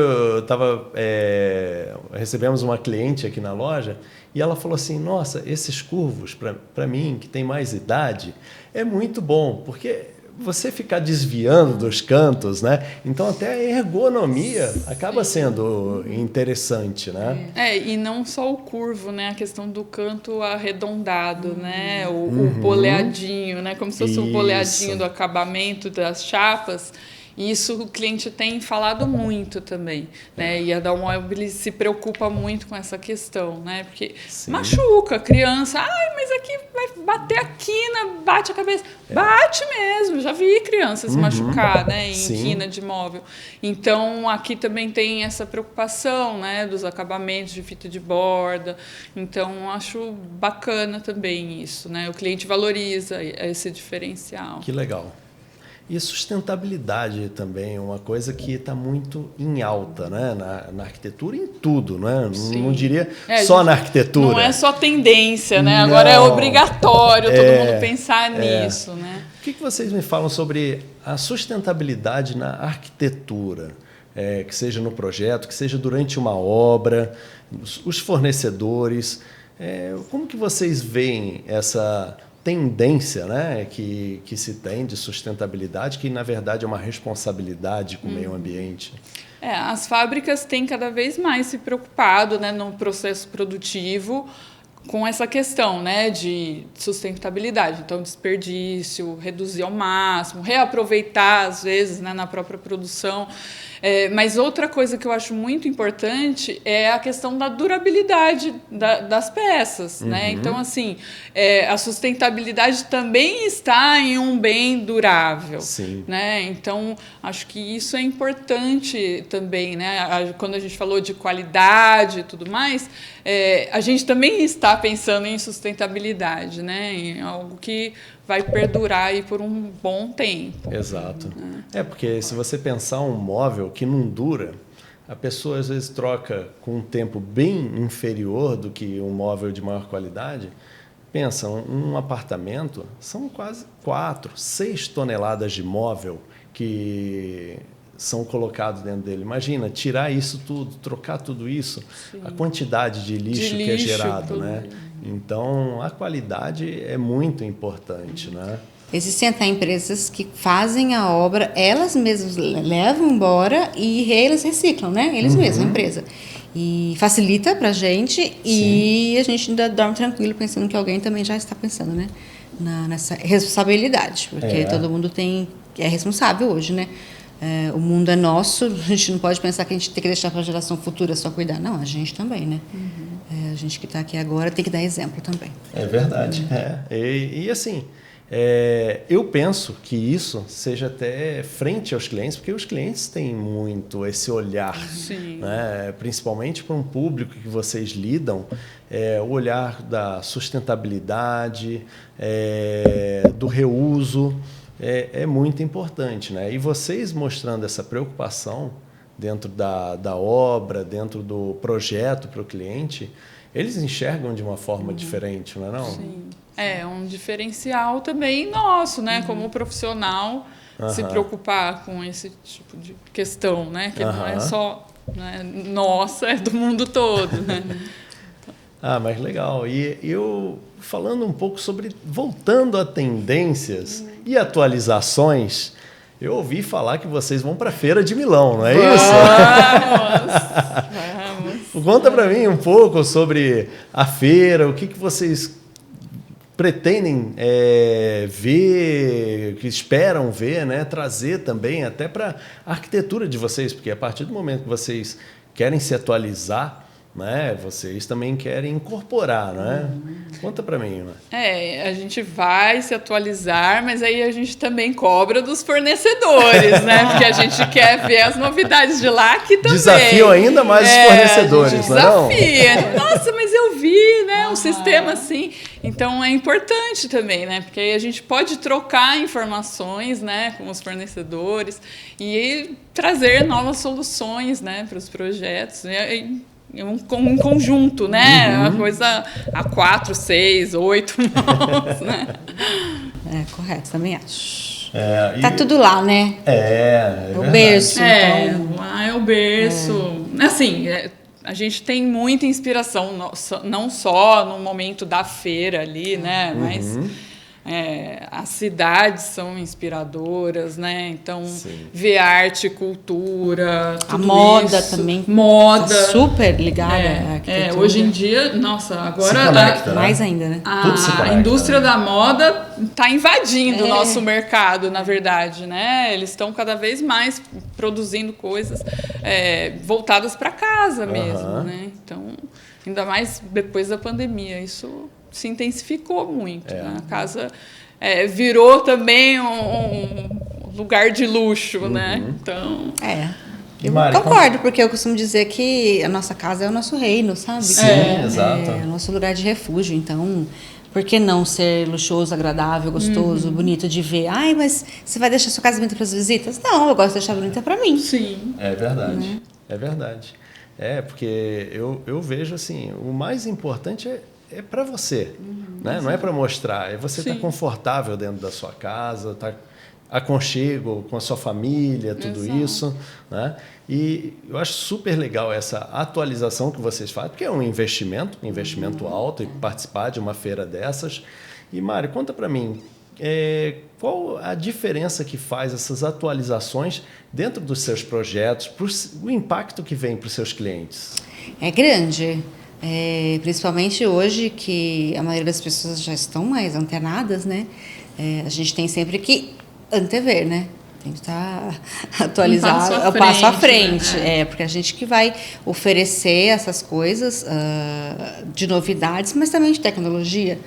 recebemos uma cliente aqui na loja e ela falou assim, nossa, esses curvos, para mim, que tem mais idade, é muito bom, porque você ficar desviando dos cantos, né? Então até a ergonomia acaba sendo interessante, né? E não só o curvo, né? A questão do canto arredondado, né? O boleadinho, né? Como se fosse um boleadinho do acabamento das chapas. Isso o cliente tem falado muito também, né? E a Dalmobile se preocupa muito com essa questão, né? Porque machuca a criança. Mas aqui vai bater a quina, bate a cabeça. Bate mesmo, já vi crianças machucar, né? Em quina de móvel. Então, aqui também tem essa preocupação, né? Dos acabamentos de fita de borda. Então, acho bacana também isso, né? O cliente valoriza esse diferencial. Que legal. E sustentabilidade também é uma coisa que está muito em alta, né? Na arquitetura, em tudo, né? Não diria só na arquitetura. Não é só tendência, né? Não. Agora é obrigatório todo mundo pensar nisso, né? O que vocês me falam sobre a sustentabilidade na arquitetura? Que seja no projeto, que seja durante uma obra, os fornecedores. Como que vocês veem essa tendência, né, que se tem de sustentabilidade, que na verdade é uma responsabilidade com o meio ambiente? As fábricas têm cada vez mais se preocupado, né, no processo produtivo com essa questão, né, de sustentabilidade. Então, desperdício, reduzir ao máximo, reaproveitar, às vezes, né, na própria produção. Mas outra coisa que eu acho muito importante é a questão da durabilidade das peças. Né? Então, assim, a sustentabilidade também está em um bem durável. Sim. Né? Então, acho que isso é importante também. Né? Quando a gente falou de qualidade e tudo mais, a gente também está pensando em sustentabilidade, né? Em algo que vai perdurar aí por um bom tempo. Exato. Porque se você pensar um móvel que não dura, a pessoa às vezes troca com um tempo bem inferior do que um móvel de maior qualidade. Pensa, um apartamento são quase 4, 6 toneladas de móvel que são colocados dentro dele. Imagina, tirar isso tudo, trocar tudo isso, sim, a quantidade de lixo que é gerado, né? Então, a qualidade é muito importante, né? Existem até empresas que fazem a obra, elas mesmas levam embora e eles reciclam, né? Eles mesmos, a empresa. E facilita pra gente. Sim. E a gente ainda dorme tranquilo pensando que alguém também já está pensando, né? Nessa responsabilidade, porque todo mundo é responsável hoje, né? O mundo é nosso, a gente não pode pensar que a gente tem que deixar para a geração futura só cuidar. Não, a gente também, né? A gente que está aqui agora tem que dar exemplo também. É verdade. E assim, eu penso que isso seja até frente aos clientes, porque os clientes têm muito esse olhar, né? Principalmente para um público que vocês lidam, o olhar da sustentabilidade, do reuso. É muito importante, né? E vocês mostrando essa preocupação dentro da obra, dentro do projeto para o cliente, eles enxergam de uma forma diferente, não é não? Sim. É um diferencial também nosso, né? Como profissional, se preocupar com esse tipo de questão, né? Que não é só nossa, é do mundo todo, né? Mas legal. E eu, falando um pouco sobre, voltando a tendências e atualizações, eu ouvi falar que vocês vão para a Feira de Milão, não é isso? Vamos! Conta para mim um pouco sobre a feira, o que vocês pretendem ver, que esperam ver, né? Trazer também até para a arquitetura de vocês, porque a partir do momento que vocês querem se atualizar, né, vocês também querem incorporar, né? Conta para mim, né? A gente vai se atualizar, mas aí a gente também cobra dos fornecedores, né? Porque a gente quer ver as novidades de lá aqui também. Desafiam ainda mais os fornecedores, não é? Desafia. Nossa, mas eu vi, né? Um sistema assim. Então é importante também, né? Porque aí a gente pode trocar informações, né, com os fornecedores e trazer novas soluções, né, para os projetos. Um conjunto, né? Uma coisa a 4, 6, 8 mãos, né? Correto, também acho. Tá tudo lá, né? É o berço. Então... Lá é o berço. Assim, a gente tem muita inspiração, não só no momento da feira ali, né? Mas... as cidades são inspiradoras, né? Então, ver arte, cultura, tudo a moda isso. também. Moda. Tá super ligada à arquitetura. Hoje em dia, nossa, agora... Se conecta, mais ainda, né? Tudo se conecta, a indústria da moda está invadindo o nosso mercado, na verdade, né? Eles estão cada vez mais produzindo coisas voltadas para casa mesmo, né? Então, ainda mais depois da pandemia, isso... se intensificou muito. Né? A casa virou também um lugar de luxo, né? Então... Eu concordo, porque eu costumo dizer que a nossa casa é o nosso reino, sabe? Sim, exato. É o nosso lugar de refúgio. Então, Por que não ser luxuoso, agradável, gostoso, bonito de ver? Ai, mas você vai deixar sua casa bonita para as visitas? Não, eu gosto de deixar bonita para mim. Sim. É verdade, é verdade. Porque eu vejo assim, o mais importante é para você, né? Não é para mostrar, é você estar confortável dentro da sua casa, tá aconchego com a sua família, tudo isso, né? E eu acho super legal essa atualização que vocês fazem, porque é um investimento alto, e participar de uma feira dessas. E, Mari, conta para mim, qual a diferença que faz essas atualizações dentro dos seus projetos, o impacto que vem para os seus clientes? É grande. Principalmente hoje que a maioria das pessoas já estão mais antenadas, né? A gente tem sempre que antever, né? Tem que estar atualizado, Um passo à frente. Né? Porque a gente que vai oferecer essas coisas de novidades, mas também de tecnologia.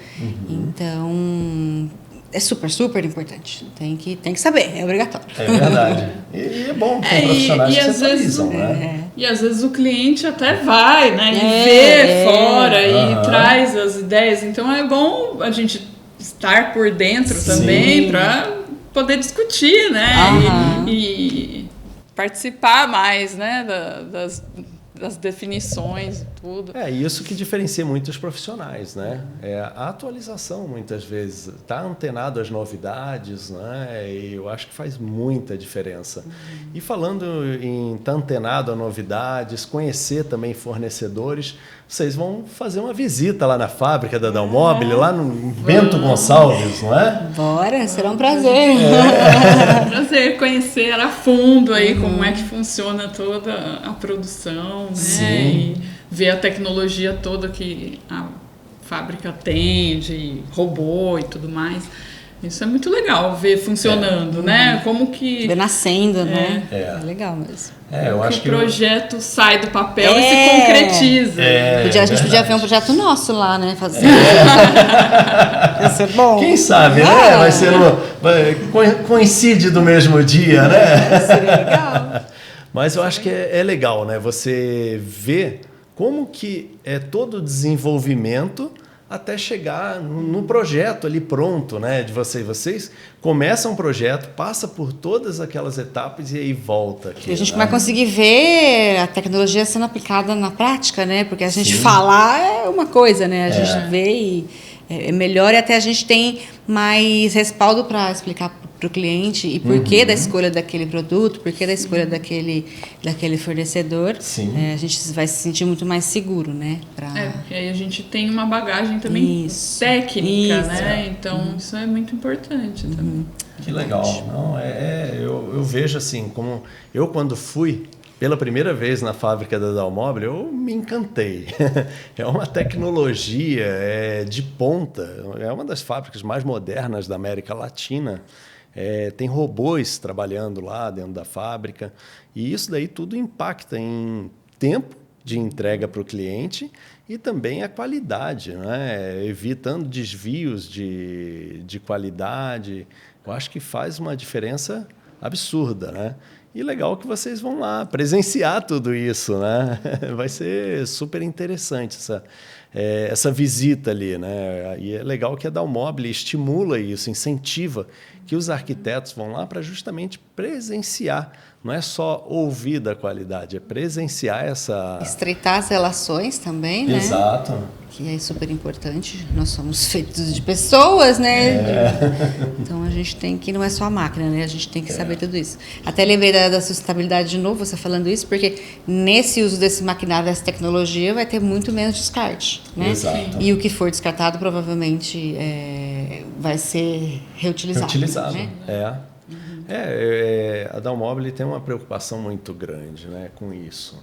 Então, é super, super importante. Tem que saber, é obrigatório. É verdade. E é bom ter profissionais que se atualizam, né? E às vezes o cliente até vai, né? E vê fora e traz as ideias. Então é bom a gente estar por dentro também para poder discutir, né? E participar mais, né? Das definições e tudo. Isso que diferencia muito os profissionais, né? A atualização, muitas vezes, tá antenado às novidades, né? E eu acho que faz muita diferença. E falando em estar antenado a novidades, conhecer também fornecedores, vocês vão fazer uma visita lá na fábrica da Dalmobile, lá no Bento Gonçalves, não é? Bora, será um prazer. É um prazer conhecer a fundo aí como é que funciona toda a produção, né? E ver a tecnologia toda que a fábrica tem, de robô e tudo mais. Isso é muito legal ver funcionando, né? Como que... Ver nascendo, né? É legal mesmo. Eu acho que o projeto sai do papel e se concretiza. A gente podia ver um projeto nosso lá, né? Fazer. Ia ser bom. Quem sabe, né? Vai ser coincide do mesmo dia, né? Seria legal. Mas eu acho que é legal, né? Você ver como que é todo o desenvolvimento até chegar no projeto ali pronto, né, de vocês. Vocês começam um projeto, passa por todas aquelas etapas e aí volta aqui. E a gente vai conseguir ver a tecnologia sendo aplicada na prática, né? Porque a gente falar é uma coisa, né? A gente vê e é melhor, e até a gente tem mais respaldo para explicar para o cliente e por que da escolha daquele produto, por que da escolha daquele fornecedor. A gente vai se sentir muito mais seguro, né? Porque aí a gente tem uma bagagem também técnica, né? Então, isso é muito importante também. Que legal. Não, eu vejo assim, como eu quando fui pela primeira vez na fábrica da Dalmobile, eu me encantei. É uma tecnologia de ponta, é uma das fábricas mais modernas da América Latina. Tem robôs trabalhando lá dentro da fábrica e isso daí tudo impacta em tempo de entrega para o cliente e também a qualidade, né? Evitando desvios de qualidade. Eu acho que faz uma diferença absurda, né? E legal que vocês vão lá presenciar tudo isso, né? Vai ser super interessante essa visita ali, né? E é legal que a Dalmobile estimula isso, incentiva que os arquitetos vão lá para justamente presenciar. Não é só ouvir da qualidade, é presenciar essa... Estreitar as relações também, né? Exato. Que é super importante. Nós somos feitos de pessoas, né? Então a gente tem que... Não é só a máquina, né? A gente tem que saber tudo isso. Até lembrei da sustentabilidade de novo, você falando isso, porque nesse uso desse maquinário, dessa tecnologia, vai ter muito menos descarte, né? Exato. E o que for descartado, provavelmente, vai ser reutilizado. Né? A Dalmobile tem uma preocupação muito grande, né, com isso.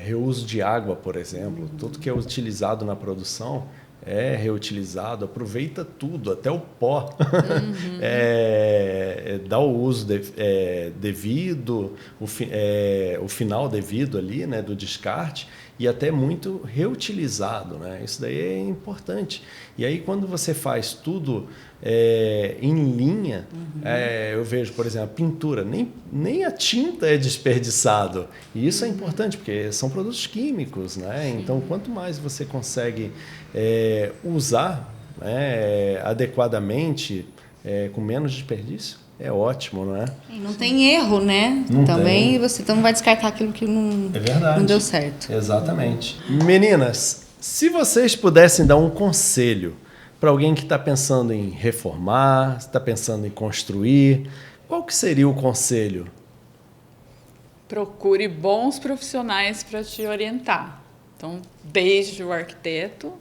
Reuso de água, por exemplo, tudo que é utilizado na produção é reutilizado, aproveita tudo, até o pó. Dá o uso devido, o final devido ali, né, do descarte. e até muito reutilizado, né? Isso daí é importante. E aí, quando você faz tudo em linha, eu vejo, por exemplo, a pintura, nem a tinta é desperdiçado. E isso é importante, porque são produtos químicos, né? Então, quanto mais você consegue usar, né, adequadamente, com menos desperdício, é ótimo, não é? E não tem erro, né? Não também tem. Você não vai descartar aquilo que não deu certo. Exatamente. Meninas, se vocês pudessem dar um conselho para alguém que está pensando em reformar, está pensando em construir, qual que seria o conselho? Procure bons profissionais para te orientar. Então, desde o arquiteto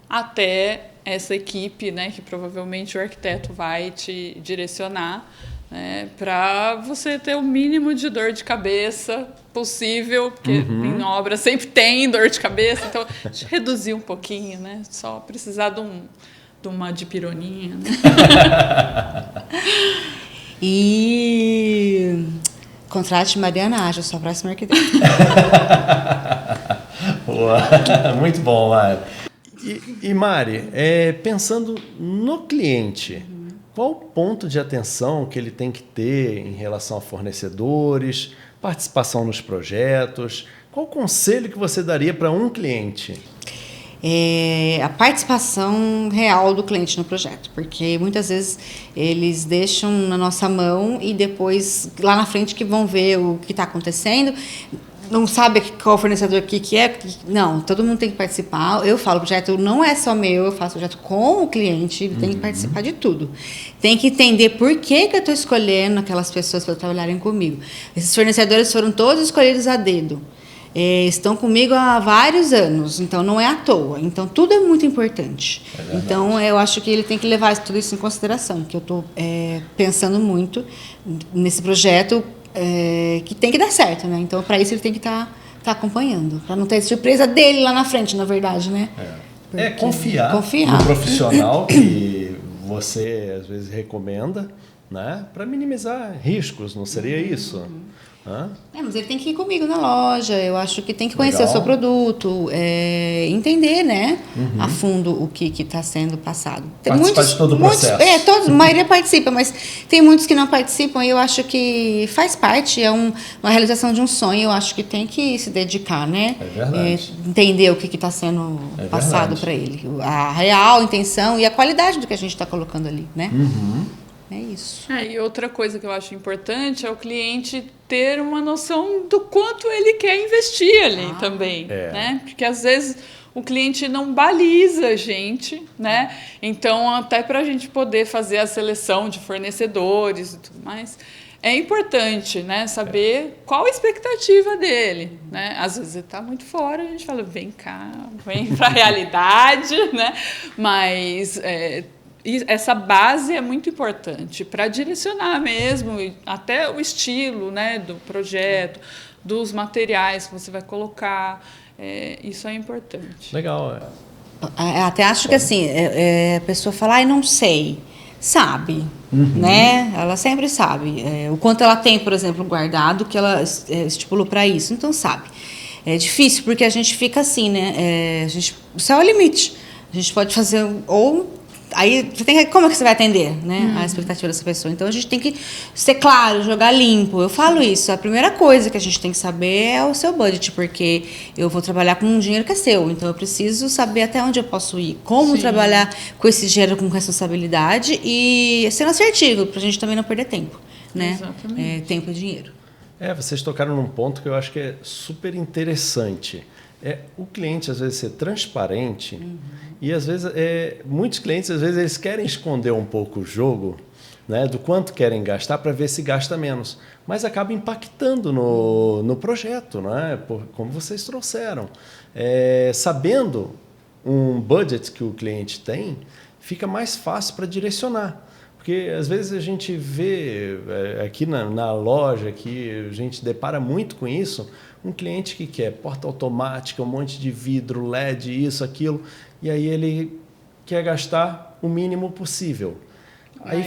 até essa equipe, né, que provavelmente o arquiteto vai te direcionar, né, para você ter o mínimo de dor de cabeça possível, porque em obra sempre tem dor de cabeça, então reduzir um pouquinho, né, só precisar de uma dipironinha, né? E contrate Mariana Ágil, sua próxima arquiteta. Muito bom, Mari. E Mari, pensando no cliente, qual o ponto de atenção que ele tem que ter em relação a fornecedores, participação nos projetos? Qual o conselho que você daria para um cliente? A participação real do cliente no projeto, porque muitas vezes eles deixam na nossa mão e depois lá na frente que vão ver o que está acontecendo, não sabe qual fornecedor que é. Não, todo mundo tem que participar. Eu falo, o projeto não é só meu, eu faço o projeto com o cliente, ele tem que participar de tudo. Tem que entender por que eu estou escolhendo aquelas pessoas para trabalharem comigo. Esses fornecedores foram todos escolhidos a dedo. Estão comigo há vários anos, então não é à toa. Então tudo é muito importante. Então eu acho que ele tem que levar tudo isso em consideração, que eu estou pensando muito nesse projeto que tem que dar certo, né? Então para isso ele tem que estar acompanhando, para não ter surpresa dele lá na frente, na verdade, né? Confiar no profissional que você às vezes recomenda, né? Para minimizar riscos, não seria isso? Mas ele tem que ir comigo na loja, eu acho que tem que conhecer o seu produto, entender, né, a fundo o que está sendo passado. Tem participar de todo o processo. A maioria participa, mas tem muitos que não participam e eu acho que faz parte, uma realização de um sonho, eu acho que tem que se dedicar, né? É verdade. Entender o que está sendo passado para ele, a real intenção e a qualidade do que a gente está colocando ali, né? É isso. E outra coisa que eu acho importante é o cliente ter uma noção do quanto ele quer investir ali também, né? Porque às vezes o cliente não baliza a gente, né? Então, até para a gente poder fazer a seleção de fornecedores e tudo mais, é importante, né, saber qual a expectativa dele, né? Às vezes ele está muito fora, a gente fala, vem cá, vem para a realidade, né? Mas e essa base é muito importante para direcionar mesmo, até o estilo, né, do projeto, dos materiais que você vai colocar. Isso é importante. Legal. Até acho que assim, a pessoa fala, não sei. Sabe, né? Ela sempre sabe. O quanto ela tem, por exemplo, guardado, que ela estipulou para isso. Então, sabe. É difícil, porque a gente fica assim, né? O céu é o limite. A gente pode fazer Aí você como é que você vai atender, né, a expectativa dessa pessoa? Então a gente tem que ser claro, jogar limpo. Eu falo isso, a primeira coisa que a gente tem que saber é o seu budget, porque eu vou trabalhar com um dinheiro que é seu, então eu preciso saber até onde eu posso ir, como trabalhar com esse dinheiro com responsabilidade e sendo assertivo, para a gente também não perder tempo, né? Exatamente. Tempo e dinheiro. Vocês tocaram num ponto que eu acho que é super interessante. O cliente às vezes ser transparente e às vezes muitos clientes às vezes eles querem esconder um pouco o jogo, né, do quanto querem gastar para ver se gasta menos, mas acaba impactando no projeto, né, como vocês trouxeram. Sabendo um budget que o cliente tem, fica mais fácil para direcionar. Porque às vezes a gente vê aqui na loja, aqui, a gente depara muito com isso, um cliente que quer porta automática, um monte de vidro, LED, isso, aquilo, e aí ele quer gastar o mínimo possível. Aí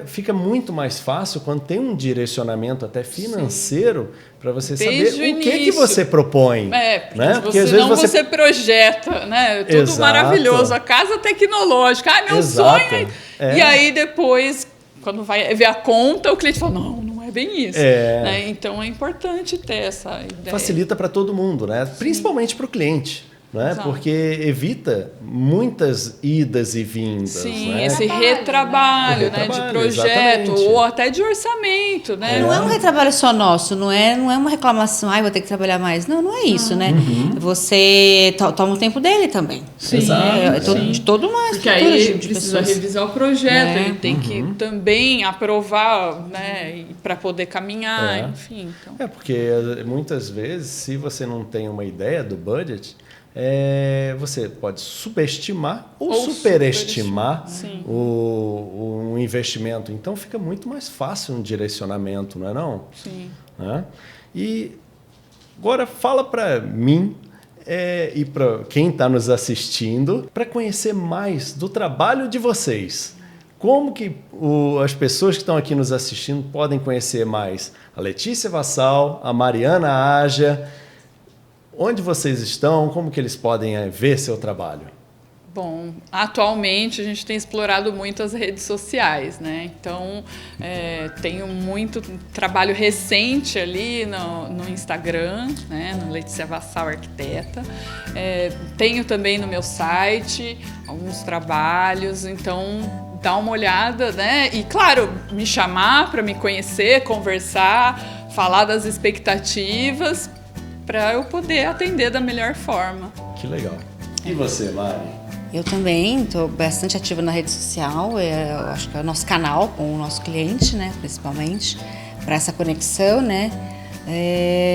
fica muito mais fácil quando tem um direcionamento até financeiro para você saber o que você propõe. Porque às vezes você projeta, né? Tudo Exato. Maravilhoso, a casa tecnológica, meu Exato. sonho. E aí depois, quando vai ver a conta, o cliente fala, não é bem isso. Né? Então é importante ter essa ideia. Facilita para todo mundo, né? Principalmente para o cliente. Né? Porque evita muitas idas e vindas. Sim, né? esse retrabalho, né? De projeto ou até de orçamento. Né? Não é um retrabalho só nosso, não é uma reclamação, vou ter que trabalhar mais. Não é isso, né? Você toma o tempo dele também. Sim, de todo uma Porque aí precisa revisar o projeto, ele tem que também aprovar, né? Para poder caminhar, enfim. Então. Porque muitas vezes, se você não tem uma ideia do budget, você pode subestimar ou superestimar o investimento. Então, fica muito mais fácil um direcionamento, não é não? Sim. Né? E agora, fala para mim e para quem está nos assistindo, para conhecer mais do trabalho de vocês. Como que as pessoas que estão aqui nos assistindo podem conhecer mais a Letícia Vassal, a Mariana Aja? Onde vocês estão? Como que eles podem ver seu trabalho? Bom, atualmente a gente tem explorado muito as redes sociais, né? Então, tenho muito trabalho recente ali no Instagram, né? No Letícia Vassal Arquiteta. Tenho também no meu site alguns trabalhos, então dá uma olhada, né? E, claro, me chamar para me conhecer, conversar, falar das expectativas, para eu poder atender da melhor forma. Que legal. E você, Mari? Eu também estou bastante ativa na rede social, eu acho que é o nosso canal com o nosso cliente, né, principalmente, para essa conexão, né?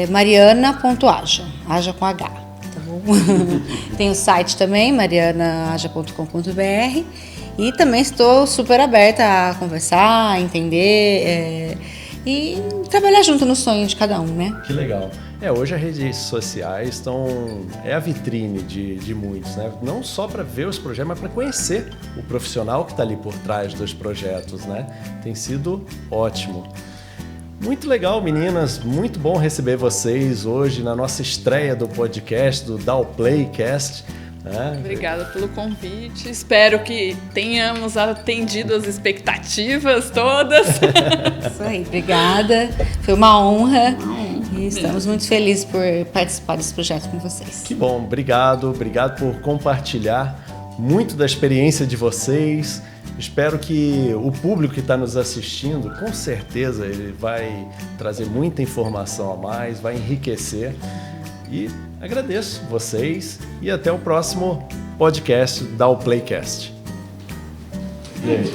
Mariana.aja, Aja com H, tá bom? Tem o site também, marianaaja.com.br, e também estou super aberta a conversar, a entender e trabalhar junto no sonho de cada um, né? Que legal. Hoje as redes sociais é a vitrine de muitos, né? Não só para ver os projetos, mas para conhecer o profissional que está ali por trás dos projetos, né? Tem sido ótimo. Muito legal, meninas. Muito bom receber vocês hoje na nossa estreia do podcast, do Dowplaycast. Obrigada pelo convite. Espero que tenhamos atendido as expectativas todas. Isso aí, obrigada. Foi uma honra. E estamos muito felizes por participar desse projeto com vocês. Que bom, obrigado por compartilhar muito da experiência de vocês. Espero que o público que está nos assistindo, com certeza, ele vai trazer muita informação a mais, vai enriquecer. E agradeço vocês e até o próximo podcast da Dowplaycast. E aí?